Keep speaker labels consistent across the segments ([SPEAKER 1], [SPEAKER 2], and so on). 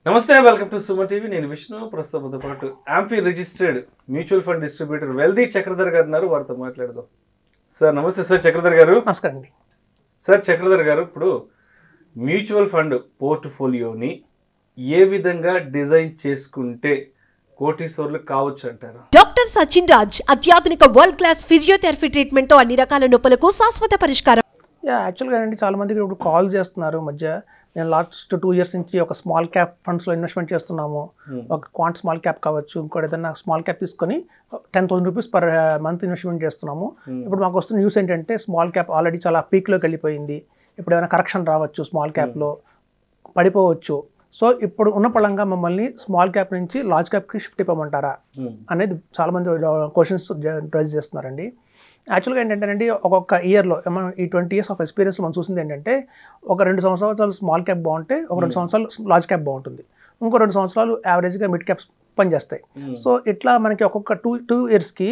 [SPEAKER 1] నమస్తే, welcome to Suman TV. నేను విష్ణు. ప్రస్తుతంతో పాటు amphi registered mutual fund distributor wealthy Chakradhar గారు ఉన్నారు. వారితో మాట్లాడదాం. సార్ నమస్తే. సార్ చక్రధర్ గారు.
[SPEAKER 2] నమస్కారం అండి.
[SPEAKER 1] సార్ చక్రధర్ గారు, ఇప్పుడు మ్యూచువల్ ఫండ్ పోర్ట్ఫోలియోని ఏ విధంగా డిజైన్ చేసుకుంటే కోటీశ్వర్లు కావచ్చు అంటారు?
[SPEAKER 3] డాక్టర్ సచిన్ రాజ్ అత్యాధునిక వరల్డ్ క్లాస్ ఫిజియోథెరపీ ట్రీట్మెంట్ తో అన్ని రకాల నొప్పులకు శాశ్వత పరిష్కారం.
[SPEAKER 2] యాక్చువల్గా అండి చాలా మందికి ఇప్పుడు కాల్ చేస్తున్నారు. మధ్య నేను లాస్ట్ 2 years నుంచి ఒక స్మాల్ క్యాప్ ఫండ్స్లో ఇన్వెస్ట్మెంట్ చేస్తున్నాము. ఒక క్వాంట్ స్మాల్ క్యాప్ కావచ్చు, ఇంకోటి ఏదైనా స్మాల్ క్యాప్ తీసుకొని 10,000 రూపీస్ పర్ మంత్ ఇన్వెస్ట్మెంట్ చేస్తున్నాము. ఇప్పుడు మాకు వస్తున్న న్యూస్ ఏంటంటే స్మాల్ క్యాప్ ఆల్రెడీ చాలా పీక్లోకి వెళ్ళిపోయింది. ఇప్పుడు ఏమైనా కరెక్షన్ రావచ్చు, స్మాల్ క్యాప్లో పడిపోవచ్చు. సో ఇప్పుడు ఉన్న పళంగా మమ్మల్ని స్మాల్ క్యాప్ నుంచి లార్జ్ క్యాప్కి షిఫ్ట్ అయిపోమంటారా అనేది చాలామంది క్వశ్చన్స్ రైజ్ చేస్తున్నారండి. యాక్చువల్గా ఏంటంటే ఒక్కొక్క ఇయర్లో మనం ఈ 20 years ఆఫ్ ఎక్స్పీరియన్స్ మనం చూసింది ఏంటంటే ఒక 2 సంవత్సరాలు స్మాల్ క్యాప్ బాగుంటే ఒక 2 సంవత్సరాలు లార్జ్ క్యాప్ బాగుంటుంది, ఇంకో 2 సంవత్సరాలు యావరేజ్గా మిడ్ క్యాప్స్ పనిచేస్తాయి. సో ఇట్లా మనకి ఒక్కొక్క టూ ఇయర్స్కి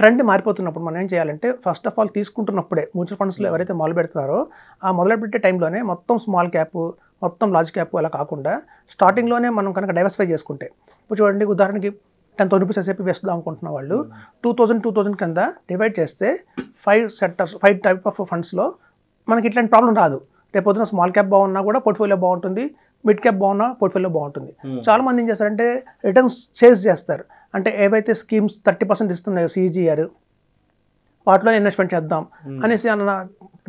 [SPEAKER 2] ట్రెండ్ మారిపోతున్నప్పుడు మనం ఏం చేయాలంటే ఫస్ట్ ఆఫ్ ఆల్ తీసుకుంటున్నప్పుడే మ్యూచువల్ ఫండ్స్లో ఎవరైతే మొదలు పెడుతున్నారో ఆ మొదలు పెట్టే టైంలోనే మొత్తం స్మాల్ క్యాప్ మొత్తం లార్జ్ క్యాప్ అలా కాకుండా స్టార్టింగ్లోనే మనం కనుక డైవర్సిఫై చేసుకుంటే, ఇప్పుడు చూడండి ఉదాహరణకి 10,000 రూపీస్ ఎస్ఐపి వేస్తాం అనుకుంటున్న వాళ్ళు 2,000 కింద డివైడ్ చేస్తే 5 టైప్ ఆఫ్ ఫండ్స్లో మనకి ఇట్లాంటి ప్రాబ్లం రాదు. రేపు పొద్దున స్మాల్ క్యాప్ బాగున్నా కూడా పోర్ట్ఫోలియో బాగుంటుంది, మిడ్ క్యాప్ బాగున్నా పోర్ట్ఫోలియో బాగుంటుంది. చాలా మంది ఏం చేస్తారంటే రిటర్న్స్ చేజ్ చేస్తారు. అంటే ఏవైతే స్కీమ్స్ 30% ఇస్తున్నాయో సిజిఆర్ వాటిలో ఇన్వెస్ట్మెంట్ చేద్దాం అనేసి అన్న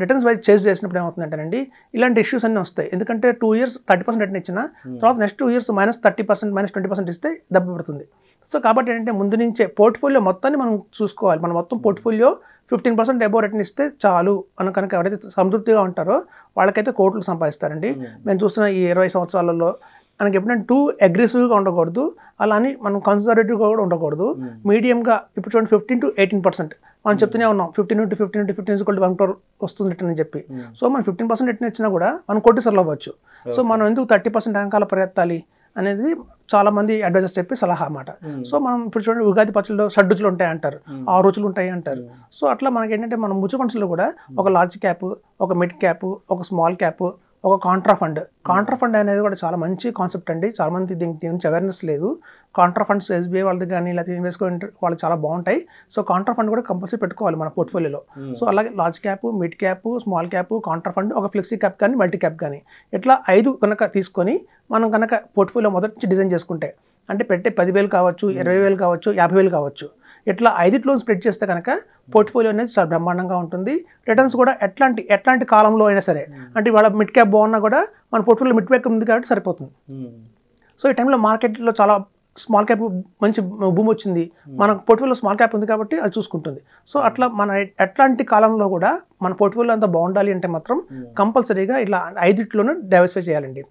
[SPEAKER 2] రిటర్న్స్ వైజ్ చేజ్ చేసినప్పుడు ఏమవుతుందంటేనండి ఇలాంటి ఇష్యూస్ అన్నీ వస్తాయి. ఎందుకంటే 2 years 30% రిటర్న్ ఇచ్చిన తర్వాత నెక్స్ట్ 2 years -30% -20% ఇస్తే దెబ్బ పడుతుంది. సో కాబట్టి ఏంటంటే ముందు నుంచే పోర్ట్ఫోలియో మొత్తాన్ని మనం చూసుకోవాలి. మనం మొత్తం పోర్ట్ఫోలియో 15% అబోవ్ రిటర్న్ ఇస్తే చాలు అని కనుక ఎవరైతే సంతృప్తిగా ఉంటారో వాళ్ళకైతే కోట్లు సంపాదిస్తారండి. మేము చూస్తున్న ఈ 20 సంవత్సరాలలో మనకి ఎప్పుడంటే టూ అగ్రెసివ్గా ఉండకూడదు, అలా అని మనం కన్సర్వేటివ్గా కూడా ఉండకూడదు. మీడియంగా ఇప్పుడు చూడండి 15 to 18% మనం చెప్తూనే ఉన్నాం. 15 into 15 = 1 crore వస్తుంది రిటర్న్ అని చెప్పి. సో మనం 15% రిటర్న్ ఇచ్చినా కూడా మనం కోటీశ్వర్లు అవ్వచ్చు. సో మనం ఎందుకు 30% వెనకాల పరిగెత్తాలి అనేది చాలా మంది అడ్వైజర్స్ చెప్పి సలహా అన్నమాట. సో మనం ఇప్పుడు చూడండి ఉగాది పచ్చడిలో 6 రుచులు ఉంటాయి అంటారు, 6 రుచులు ఉంటాయి అంటారు. సో అట్లా మనకి ఏంటంటే మనం మ్యూచువల్ ఫండ్స్లో కూడా ఒక లార్జ్ క్యాప్, ఒక మిడ్ క్యాప్, ఒక స్మాల్ క్యాప్, ఒక కాంట్రా ఫండ్ అనేది కూడా చాలా మంచి కాన్సెప్ట్ అండి. చాలా మంది దీనికి గురించి అవేర్నెస్ లేదు. కాంట్రా ఫండ్స్ ఎస్బీఐ వాళ్ళది కానీ లేకపోతే ఇన్వెస్ట్మెంట్ వాళ్ళు చాలా బాగుంటాయి. సో కాంట్రా ఫండ్ కూడా కంపల్సరీ పెట్టుకోవాలి మన పోర్ట్ఫోలియోలో. సో అలాగే large cap, mid cap, small cap, Contra fund, ఒక ఫ్లెక్సీ క్యాప్ కానీ మల్టీ క్యాప్ కానీ ఇట్లా 5 కనుక తీసుకొని మనం కనుక పోర్ట్ఫోలియో మొదటి నుంచి డిజైన్ చేసుకుంటే అంటే పెట్టే 10,000 కావచ్చు, 20,000 కావచ్చు, 50,000 కావచ్చు, ఇట్లా 5 స్ప్రెడ్ చేస్తే కనుక పోర్ట్ఫోలియో అనేది చాలా బ్రహ్మాండంగా ఉంటుంది. రిటర్న్స్ కూడా ఎట్లాంటి కాలంలో అయినా సరే, అంటే ఇవాళ మిడ్ క్యాప్ బాగున్నా కూడా మన పోర్ట్ఫోలియో మిడ్ క్యాప్ ఉంది కాబట్టి సరిపోతుంది. సో ఈ టైంలో మార్కెట్లో చాలా స్మాల్ క్యాప్ మంచి భూమి వచ్చింది, మన పోర్ట్ఫోలియో స్మాల్ క్యాప్ ఉంది కాబట్టి అది చూసుకుంటుంది. సో అట్లా మన ఎట్లాంటి కాలంలో కూడా మన పోర్ట్ఫోలియో అంతా బాగుండాలి అంటే మాత్రం కంపల్సరీగా ఇట్లా 5 డైవర్సిఫై చేయాలండి.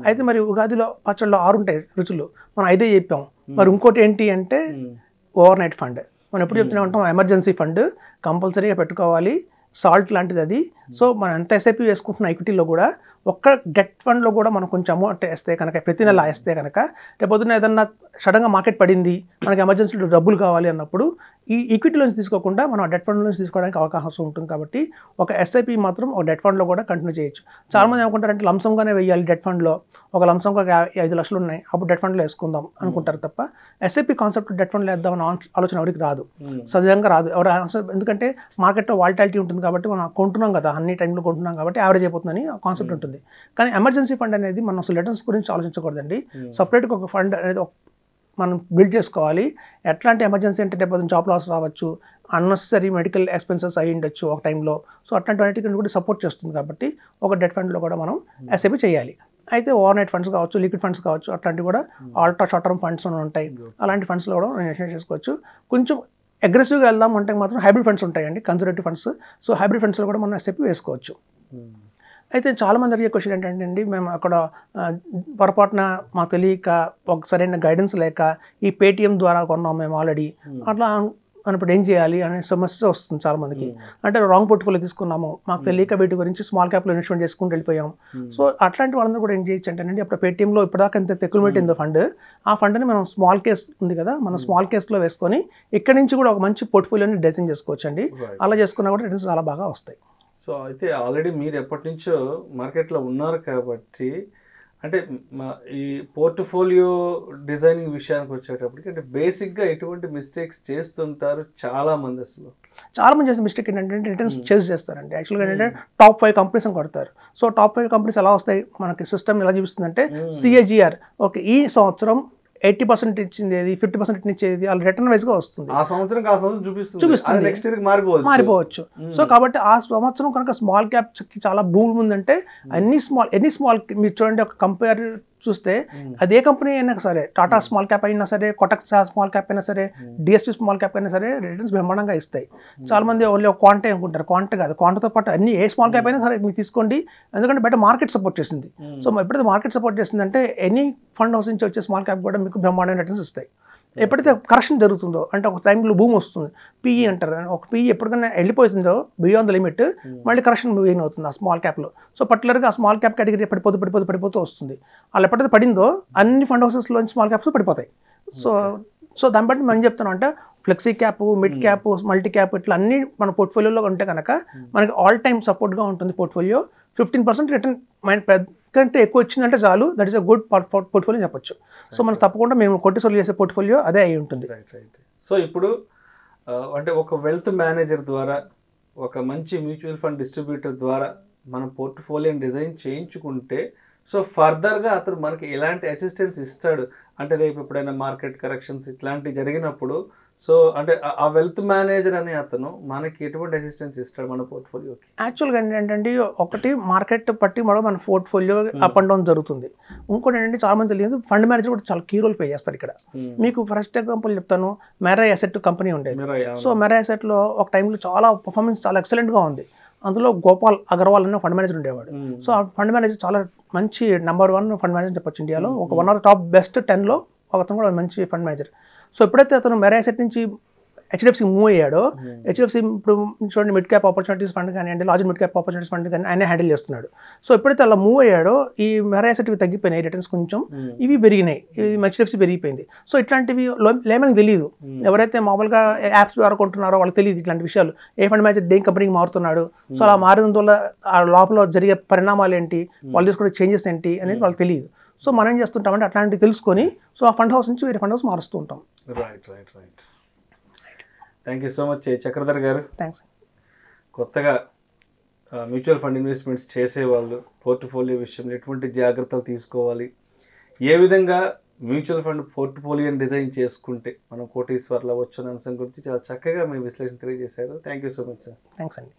[SPEAKER 2] అయితే మరి ఉగాదిలో పచ్చళ్ళలో 6 ఉంటాయి రుచులు, మనం 5 చెప్పాం. మరి ఇంకోటి ఏంటి అంటే ఓవర్ నైట్ ఫండ్. మనం ఎప్పుడు చెప్తూనే ఉంటాం ఎమర్జెన్సీ ఫండ్ కంపల్సరీగా పెట్టుకోవాలి. సాల్ట్ లాంటిది అది. సో మనం ఎంత ఎస్ఐపి వేసుకుంటున్న ఈక్విటీలో కూడా ఒక్క డెట్ ఫండ్లో కూడా మనం కొంచెం అమౌంట్ వేస్తే కనుక ప్రతి నెల వేస్తే కనుక రేపొద్దున ఏదన్నా సడన్గా మార్కెట్ పడింది, మనకి ఎమర్జెన్సీలో డబ్బులు కావాలి అన్నప్పుడు ఈ ఈక్విటీలోంచి తీసుకోకుండా మనం డెట్ ఫండ్ నుంచి తీసుకోవడానికి అవకాశం ఉంటుంది. కాబట్టి ఒక ఎస్ఐపి మాత్రం ఒక డెట్ ఫండ్లో కూడా కంటిన్యూ చేయొచ్చు. చాలామంది ఏమనుకుంటారంటే లంసంగానే వేయాలి డెట్ ఫండ్లో, ఒక లంసంగా 5 లక్షలు ఉన్నాయి అప్పుడు డెట్ ఫండ్లో వేసుకుందాం అనుకుంటారు తప్ప ఎస్ఐపి కాన్సెప్ట్ డెట్ ఫండ్లో వేద్దామని ఆలోచన ఎవరికి రాదు, సహజంగా రాదు. ఎందుకంటే మార్కెట్లో వాలిటాలిటీ ఉంటుంది కాబట్టి మనం కొంటున్నాం కదా, అన్ని టైంలో కొంటున్నాం కాబట్టి యావరేజ్ అయిపోతుందని కాన్సెప్ట్ ఉంటుంది. కానీ ఎమర్జెన్సీ ఫండ్ అనేది మనం అసలు రిటర్న్స్ గురించి ఆలోచించకూడదండి. సపరేట్గా ఒక ఫండ్ అనేది మనం బిల్డ్ చేసుకోవాలి. ఎట్లాంటి ఎమర్జెన్సీ అంటే రేపు జాబ్ లాస్ రావచ్చు, అన్నెసరీ మెడికల్ ఎక్స్పెన్సెస్ అయ్యి ఉండొచ్చు ఒక టైంలో. సో అట్లాంటి వాటికి కూడా సపోర్ట్ చేస్తుంది కాబట్టి ఒక డెట్ ఫండ్లో కూడా మనం ఎస్ఐపి చేయాలి. అయితే ఓవర్ నైట్ ఫండ్స్ కావచ్చు, లిక్విడ్ ఫండ్స్ కావచ్చు, అట్లాంటివి కూడా ఆల్ట్రా షార్ట్ టర్మ్ ఫండ్స్ ఉంటాయి. అలాంటి ఫండ్స్లో కూడా ఇన్వెస్ట్ చేసుకోవచ్చు. కొంచెం అగ్రెసివ్గా వెళ్దాం అంటే మాత్రం హైబ్రిడ్ ఫండ్స్ ఉంటాయండి, కన్జర్వేటివ్ ఫండ్స్. సో హైబ్రిడ్ ఫండ్స్లో కూడా మనం ఎస్ఐపి వేసుకోవచ్చు. అయితే చాలామంది అడిగే క్వశ్చన్ ఏంటంటే అండి, మేము అక్కడ పొరపాటున మాకు తెలియక ఒక సరైన గైడెన్స్ లేక ఈ పేటిఎం ద్వారా కొన్నాం మేము ఆల్రెడీ, అట్లా ఇప్పుడు ఏం చేయాలి అనే సమస్య వస్తుంది చాలామందికి. అంటే రాంగ్ పోర్ట్ఫోలియో తీసుకున్నాము, మాకు తెలియక వీటి గురించి స్మాల్ క్యాప్లో ఇన్వెస్ట్మెంట్ చేసుకుంటూ వెళ్ళిపోయాం. సో అట్లాంటి వాళ్ళందరూ కూడా ఏం చేయొచ్చు అంటే అప్పుడు పేటిఎంలో ఇప్పటిదాకా ఎంత ఎక్కువ ఉందో ఫండ్, ఆ ఫండ్ని మనం స్మాల్ కేస్ ఉంది కదా, మనం స్మాల్ కేస్లో వేసుకొని ఇక్కడి నుంచి కూడా ఒక మంచి పోర్ట్ఫోలియోని డిజైన్ చేసుకోవచ్చు అండి. అలా చేసుకున్నా కూడా రిటర్న్స్ చాలా బాగా వస్తాయి.
[SPEAKER 1] సో అయితే ఆల్రెడీ మీరు ఎప్పటి నుంచో మార్కెట్లో ఉన్నారు కాబట్టి అంటే ఈ పోర్ట్ఫోలియో డిజైనింగ్ విషయానికి వచ్చేటప్పటికి అంటే బేసిక్గా ఎటువంటి మిస్టేక్స్ చేస్తుంటారు చాలా మంది అసలు?
[SPEAKER 2] చాలా మంది చేసే మిస్టేక్ ఏంటంటే రిటర్న్స్ చేజ్ చేస్తారండి. యాక్చువల్గా ఏంటంటే టాప్ 5 కంపెనీస్ అని కొడతారు. సో టాప్ 5 కంపెనీస్ ఎలా వస్తాయి మనకి సిస్టమ్ ఎలా చూపిస్తుందంటే CAGR ఓకే ఈ సంవత్సరం 80% ఇచ్చింది ఏది 50% ఇచ్చేది వాళ్ళ రిటర్న్ వైజ్గా వస్తుంది.
[SPEAKER 1] ఆ సంవత్సరం చూపిస్తుంది నెక్స్ట్ ఇయర్ మారిపోవచ్చు.
[SPEAKER 2] సో కాబట్టి ఆ సంవత్సరం కనుక స్మాల్ క్యాప్కి చాలా బూమ్ ఉందంటే ఎన్ని స్మాల్ మీరు చూడండి ఒక కంపేర్ చూస్తే అదే కంపెనీ అయినా సరే టాటా స్మాల్ క్యాప్ అయినా సరే కొటక్ స్మాల్ క్యాప్ అయినా సరే DSP స్మాల్ క్యాప్ అయినా సరే రిటర్న్స్ బ్రహ్మాండంగా ఇస్తాయి. చాలా మంది ఓన్లీ ఒక క్వాంటే అనుకుంటారు. క్వాంటే కాదు, క్వాంటతో పాటు అన్ని ఏ స్మాల్ క్యాప్ అయినా సరే మీరు తీసుకోండి, ఎందుకంటే బయట మార్కెట్ సపోర్ట్ చేసింది. సో ఎప్పుడైతే మార్కెట్ సపోర్ట్ చేసిందంటే ఎనీ ఫండ్ హౌస్ నుంచి వచ్చే స్మాల్ క్యాప్ కూడా మీకు బ్రహ్మాండమైన రిటర్న్స్ ఇస్తాయి. ఎప్పుడైతే కరెక్షన్ జరుగుతుందో అంటే ఒక టైంలో భూమి వస్తుంది, PE అంటారు, ఒక PE ఎప్పటికైనా వెళ్ళిపోతుందో బియాండ్ ద లిమిట్ మళ్ళీ కరెక్షన్ బిగిన్ అవుతుంది ఆ స్మాల్ క్యాప్లో. సో పర్టికులర్గా ఆ స్మాల్ క్యాప్ కేటగిరీ పడిపోతూ వస్తుంది. వాళ్ళు ఎప్పుడైతే పడిందో అన్ని ఫండ్ హౌసెస్లోంచి స్మాల్ క్యాప్స్ పడిపోతాయి. సో దాన్ని బట్టి మనం చెప్తున్నాం అంటే flexi cap, mid cap, multi cap ఇట్లా అన్ని మన పోర్ట్ఫోలియోలో ఉంటే కనుక మనకి ఆల్ టైమ్ సపోర్ట్గా ఉంటుంది పోర్ట్ఫోలియో. 15% రిటర్న్ కంటే ఎక్కువ వచ్చిందంటే చాలు, that is a good portfolio చెప్పొచ్చు. సో మనం తప్పకుండా మేము కొట్టిసోలు చేసే పోర్ట్ఫోలియో అదే అయి ఉంటుంది.
[SPEAKER 1] రైట్. సో ఇప్పుడు అంటే ఒక వెల్త్ మేనేజర్ ద్వారా ఒక మంచి మ్యూచువల్ ఫండ్ డిస్ట్రిబ్యూటర్ ద్వారా మనం పోర్ట్ఫోలియోని డిజైన్ చేయించుకుంటే సో ఫర్దర్గా అతను మనకి ఎలాంటి అసిస్టెన్స్ ఇస్తాడు అంటే రేపు ఎప్పుడైనా మార్కెట్ కరెక్షన్స్ ఇట్లాంటివి జరిగినప్పుడు సో అంటే ఆ వెల్త్ మేనేజర్ అనే అతను మనకి ఎటువంటి అసిస్టెన్స్ ఇస్తాడు మన పోర్ట్ఫోలియోకి?
[SPEAKER 2] యాక్చువల్గా ఏంటంటే ఒకటి మార్కెట్ పట్టి మన పోర్ట్ఫోలియో అప్ అండ్ డౌన్ జరుగుతుంది. ఇంకోటి ఏంటంటే చాలా మంది తెలియదు ఫండ్ మేనేజర్ కూడా చాలా కీ రోల్ ప్లే చేస్తారు ఇక్కడ. మీకు ఫస్ట్ ఎగ్జాంపుల్ చెప్తాను, మెరా అసెట్ కంపెనీ ఉండేది. సో మెరా అసెట్లో ఒక టైంలో చాలా పర్ఫార్మెన్స్ చాలా ఎక్సలెంట్గా ఉంది. అందులో గోపాల్ అగర్వాల్ అనే ఫండ్ మేనేజర్ ఉండేవాడు. సో ఆ ఫండ్ మేనేజర్ చాలా మంచి నెంబర్ 1 ఫండ్ మేనేజర్ చెప్పొచ్చు ఇండియాలో. ఒక 1 ఆఫ్ టాప్ బెస్ట్ 10లో అతను కూడా మంచి ఫండ్ మేనేజర్. సో ఎప్పుడైతే అతను మెరా అసెట్ నుంచి HDFC మూవ్ అయ్యాడో, HDFC ఇప్పుడు చూడండి మిడ్ క్యాప్ ఆపర్చునిటీస్ ఫండ్ కానివ్వండి, large mid cap opportunities fund కానీ ఆయన హ్యాండిల్ చేస్తున్నాడు. సో ఎప్పుడైతే అలా మూవ్ అయ్యాడో ఈ మెరా అసెట్ తగ్గిపోయినాయి రిటర్న్స్ కొంచెం, ఇవి పెరిగినాయి, HDFC పెరిగిపోయింది. సో ఇట్లాంటివి లేమనికి తెలియదు. ఎవరైతే మామూలుగా యాప్స్ ద్వారా కొంటున్నారో వాళ్ళకి తెలియదు ఇట్లాంటి విషయాలు. ఏ ఫండ్ మేనేజర్ దేని కంపెనీకి మారుతున్నాడు, సో అలా మారినందువల్ల ఆ లోపల జరిగే పరిణామాలు ఏంటి, వాళ్ళు తీసుకునే చేంజెస్ ఏంటి అనేది వాళ్ళకి తెలియదు. సో మనం ఏం చేస్తుంటామంటే అట్లాంటివి తెలుసుకొని సో ఆ ఫండ్ హౌస్ నుంచి వేరే ఫండ్ హౌస్ మారుస్తూ ఉంటాం.
[SPEAKER 1] Right. Thank you so much Chakradhar గారు.
[SPEAKER 2] థ్యాంక్స్.
[SPEAKER 1] కొత్తగా మ్యూచువల్ ఫండ్ ఇన్వెస్ట్మెంట్స్ చేసేవాళ్ళు పోర్ట్ఫోలియో విషయంలో ఎటువంటి జాగ్రత్తలు తీసుకోవాలి, ఏ విధంగా మ్యూచువల్ ఫండ్ పోర్ట్ఫోలియోని డిజైన్ చేసుకుంటే మనం కోటీశ్వర్లు అవ్వచ్చు అనే అంశం గురించి చాలా చక్కగా మీ విశ్లేషణ తెలియజేశారు. Thank you so much sir.
[SPEAKER 2] Thanks అండి.